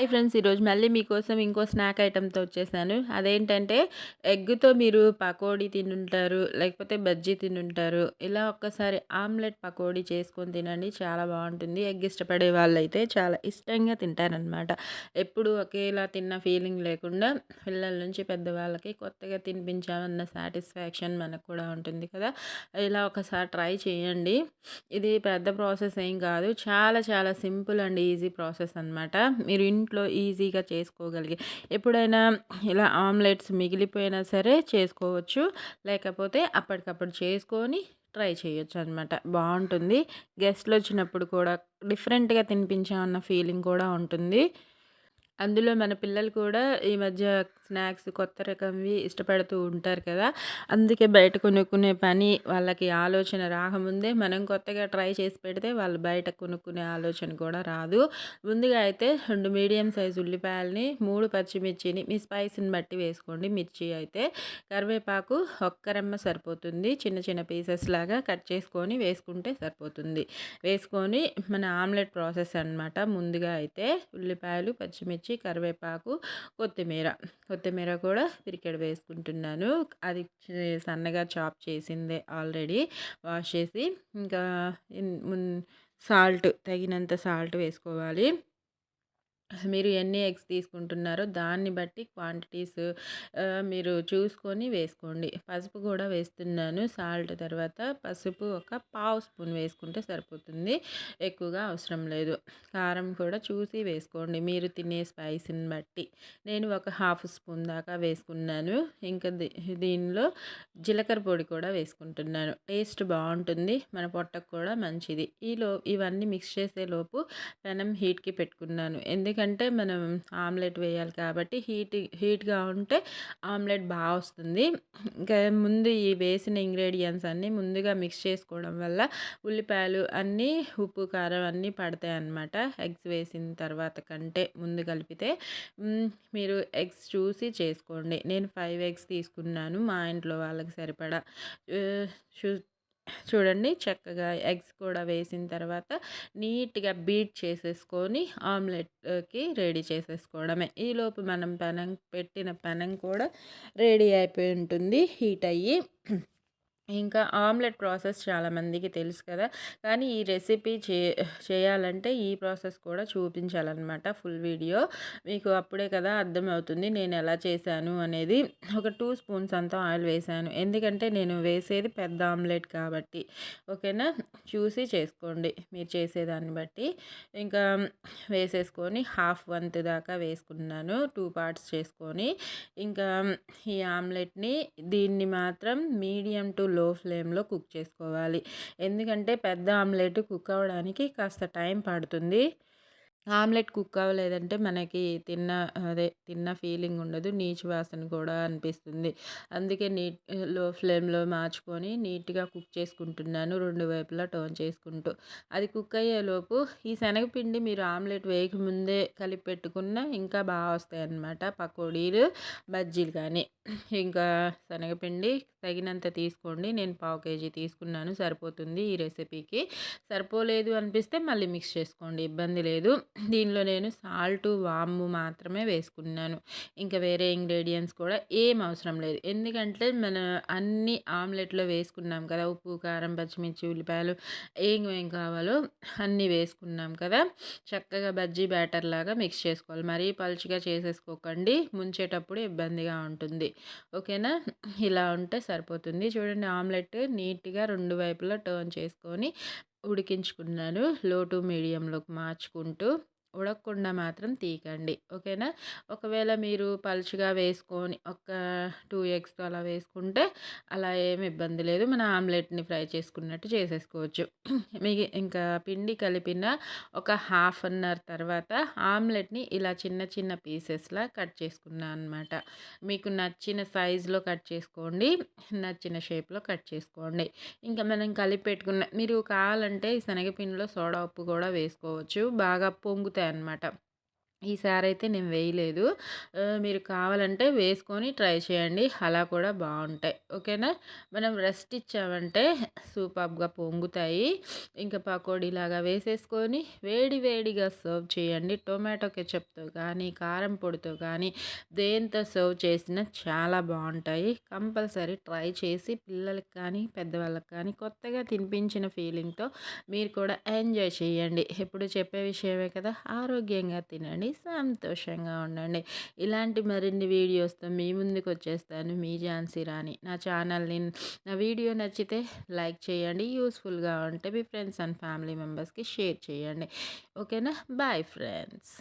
Hi friends! ఈరోజు మళ్ళీ మీకోసం ఇంకో స్నాక్ ఐటెమ్‌తో వచ్చేసాను. అదేంటంటే ఎగ్‌తో మీరు పకోడీ తినుంటారు, లేకపోతే బజ్జీ తినుంటారు. ఇలా ఒక్కసారి ఆమ్లెట్ పకోడీ చేసుకొని తినండి. చాలా బావుంటుంది. ఎగ్ ఇష్టపడే వాళ్ళైతే చాలా ఇష్టంగా తింటారనమాట. ఎప్పుడు ఒకేలా తిన్న ఫీలింగ్ లేకుండా పిల్లల నుంచి పెద్దవాళ్ళకి కొత్తగా తినిపించామన్న సాటిస్ఫాక్షన్ మనకు కూడా ఉంటుంది కదా! ఇలా ఒకసారి ట్రై చేయండి. ఇది పెద్ద ప్రాసెస్ ఏం కాదు. చాలా చాలా సింపుల్ అండ్ ఈజీ ప్రాసెస్ అనమాట. మీరు ఇంట్లో ఈజీగా చేసుకోగలిగే ఎప్పుడైనా ఇలా ఆమ్లెట్స్ మిగిలిపోయినా సరే చేసుకోవచ్చు. లేకపోతే అప్పటికప్పుడు చేసుకొని ట్రై చేయొచ్చనమాట. బావుంటుంది. గెస్ట్‌లొచ్చినప్పుడు కూడా డిఫరెంట్‌గా తినిపించామన్న ఫీలింగ్ కూడా ఉంటుంది. అందులో మన పిల్లలు కూడా ఈ మధ్య స్నాక్స్ కొత్త రకంవి ఇష్టపడుతూ ఉంటారు కదా! అందుకే బయట కొనుక్కునే పని వాళ్ళకి ఆలోచన రాకముందే మనం కొత్తగా ట్రై చేసి పెడితే వాళ్ళు బయట కొనుక్కునే ఆలోచన కూడా రాదు. ముందుగా అయితే 2 మీడియం సైజ్ ఉల్లిపాయలని, 3 పచ్చిమిర్చిని మీ స్పైస్‌ని బట్టి వేసుకోండి. మిర్చి అయితే కరివేపాకు ఒక్క రెమ్మ సరిపోతుంది. చిన్న చిన్న పీసెస్ లాగా కట్ చేసుకొని వేసుకుంటే సరిపోతుంది. వేసుకొని మన ఆమ్లెట్ ప్రాసెస్ అనమాట. ముందుగా అయితే ఉల్లిపాయలు, పచ్చిమిర్చి, కరివేపాకు, కొత్తిమీర కూడా పిరికెడు వేసుకుంటున్నాను. అది సన్నగా చాప్ చేసిందే ఆల్రెడీ వాష్ చేసి ఇంకా తగినంత సాల్ట్ వేసుకోవాలి. మీరు ఎన్ని ఎగ్స్ తీసుకుంటున్నారో దాన్ని బట్టి క్వాంటిటీస్ మీరు చూసుకొని వేసుకోండి. పసుపు కూడా వేస్తున్నాను. సాల్ట్ తర్వాత పసుపు ఒక పావు స్పూన్ వేసుకుంటే సరిపోతుంది. ఎక్కువగా అవసరం లేదు. కారం కూడా చూసి వేసుకోండి మీరు తినే స్పైసీని బట్టి. నేను ఒక హాఫ్ స్పూన్ దాకా వేసుకున్నాను. ఇంకా దీనిలో జీలకర్ర పొడి కూడా వేసుకుంటున్నాను. టేస్ట్ బాగుంటుంది. మన పొట్టకు కూడా మంచిది. ఇవన్నీ మిక్స్ చేసేలోపు పెనం హీట్‌కి పెట్టుకున్నాను. ఎందుకంటే మనం ఆమ్లెట్ వేయాలి కాబట్టి హీట్‌గా ఉంటే ఆమ్లెట్ వస్తుంది. ఇంకా ముందు ఈ వేసిన ఇంగ్రీడియెంట్స్ అన్నీ ముందుగా మిక్స్ చేసుకోవడం వల్ల ఉల్లిపాయలు అన్నీ ఉప్పు, కారం అన్నీ పడతాయన్నమాట. ఎగ్స్ వేసిన తర్వాత కంటే ముందు కలిపితే మీరు ఎగ్స్ చూసి చేసుకోండి. నేను 5 ఎగ్స్ తీసుకున్నాను. మా ఇంట్లో వాళ్ళకి సరిపడా. ఆహ్, చు చూడండి చక్కగా ఎగ్స్ కూడా వేసిన తర్వాత నీట్‌గా బీట్ చేసేసుకొని ఆమ్లెట్‌కి రెడీ చేసేసుకోవడమే. ఈలోపు మనం పెట్టిన పెనం కూడా రెడీ అయిపోయి ఉంటుంది హీట్ అయ్యి. ఇంకా ఆమ్లెట్ ప్రాసెస్ చాలామందికి తెలుసు కదా! కానీ ఈ రెసిపీ చేయాలంటే ఈ ప్రాసెస్ కూడా చూపించాలన్నమాట ఫుల్ వీడియో. మీకు అప్పుడే కదా అర్థమవుతుంది నేను ఎలా చేశాను అనేది. ఒక 2 స్పూన్స్ అంతా ఆయిల్ వేశాను. ఎందుకంటే నేను వేసేది పెద్ద ఆమ్లెట్ కాబట్టి. ఓకేనా? చూసి చేసుకోండి మీరు చేసేదాన్ని బట్టి. ఇంకా వేసేసుకొని హాఫ్ వంతు దాకా వేసుకున్నాను. 2 పార్ట్స్ చేసుకొని. ఇంకా ఈ ఆమ్లెట్‌ని దీన్ని మాత్రం మీడియం టు లో ఫ్లేమ్‌లో కుక్ చేసుకోవాలి. ఎందుకంటే పెద్ద ఆమ్లెట్ కుక్ అవ్వడానికి కాస్త టైం పడుతుంది. ఆమ్లెట్ కుక్ అవ్వలేదంటే మనకి తిన్న ఫీలింగ్ ఉండదు. నీచు వాసన కూడా అనిపిస్తుంది. అందుకే లో ఫ్లేమ్‌లో మార్చుకొని నీట్‌గా కుక్ చేసుకుంటున్నాను. 2 వైపులా టర్న్ చేసుకుంటూ. అది కుక్ అయ్యేలోపు ఈ శనగపిండి మీరు ఆమ్లెట్ వేయకముందే కలిపి పెట్టుకున్న ఇంకా వస్తాయన్నమాట పకోడీలు, బజ్జీలు కానీ. ఇంకా శనగపిండి తగినంత తీసుకోండి. నేను పావు కేజీ తీసుకున్నాను సరిపోతుంది ఈ రెసిపీకి. సరిపోలేదు అనిపిస్తే మళ్ళీ మిక్స్ చేసుకోండి ఇబ్బంది లేదు. దీనిలో నేను సాల్టు, వాము మాత్రమే వేసుకున్నాను. ఇంకా వేరే ఇంగ్రీడియెంట్స్ కూడా ఏం అవసరం లేదు. ఎందుకంటే మనం అన్ని ఆమ్లెట్‌లో వేసుకున్నాం కదా! ఉప్పు, కారం, పచ్చిమిర్చి, ఉల్లిపాయలు ఏమేం కావాలో అన్నీ వేసుకున్నాం కదా! చక్కగా బజ్జీ బ్యాటర్ లాగా మిక్స్ చేసుకోవాలి. మరీ పలుచగా చేసేసుకోకండి. ముంచేటప్పుడు ఇబ్బందిగా ఉంటుంది. ఓకేనా? ఇలా ఉంటే సరిపోతుంది. చూడండి ఆమ్లెట్ నీట్‌గా 2 వైపులా టర్న్ చేసుకొని ఉడికించుకున్నాను. లో టు మీడియంలోకి మార్చుకుంటూ. ఉడకకుండా మాత్రం తీయకండి. ఓకేనా? ఒకవేళ మీరు పలుచగా వేసుకొని ఒక 2 ఎగ్స్ అలా వేసుకుంటే అలా ఏమి ఇబ్బంది లేదు. మన ఆమ్లెట్‌ని ఫ్రై చేసుకున్నట్టు చేసేసుకోవచ్చు. ఇంకా పిండి కలిపిన ఒక హాఫ్ అన్ అవర్ తర్వాత ఆమ్లెట్‌ని ఇలా చిన్న చిన్న పీసెస్‌లా కట్ చేసుకున్నాను అనమాట. మీకు నచ్చిన సైజులో కట్ చేసుకోండి. నచ్చిన షేప్‌లో కట్ చేసుకోండి. ఇంకా మనం కలిపి పెట్టుకున్న మీరు కావాలంటే శనగపిండిలో సోడా ఉప్పు కూడా వేసుకోవచ్చు. బాగా పొంగుతాయన్నమాట. ఈసారైతే నేను వేయలేదు. మీరు కావాలంటే వేసుకొని ట్రై చేయండి. అలా కూడా బావుంటాయి. ఓకేనా? మనం రెస్ట్ ఇచ్చామంటే సూపర్బ్‌గా పొంగుతాయి. ఇంకా పకోడీలాగా వేసేసుకొని వేడి వేడిగా సర్వ్ చేయండి. టొమాటో కెచప్‌తో కానీ, కారం పొడితో కానీ, దేనితో సర్వ్ చేసినా చాలా బావుంటాయి. కంపల్సరీ ట్రై చేసి పిల్లలకి కానీ, పెద్దవాళ్ళకి కానీ కొత్తగా తినిపించిన ఫీలింగ్‌తో మీరు కూడా ఎంజాయ్ చేయండి. ఎప్పుడు చెప్పే విషయమే కదా! ఆరోగ్యంగా తినండి, సంతోషంగా ఉండండి. ఇలాంటి మరిన్ని వీడియోస్‌తో మీ ముందుకొచ్చేస్తాను. మీ ఝాన్సీ రాణి. నా వీడియో నచ్చితే లైక్ చేయండి. యూజ్‌ఫుల్‌గా ఉంటే మీ ఫ్రెండ్స్ అండ్ ఫ్యామిలీ మెంబర్స్‌కి షేర్ చేయండి. ఓకేనా? Bye friends.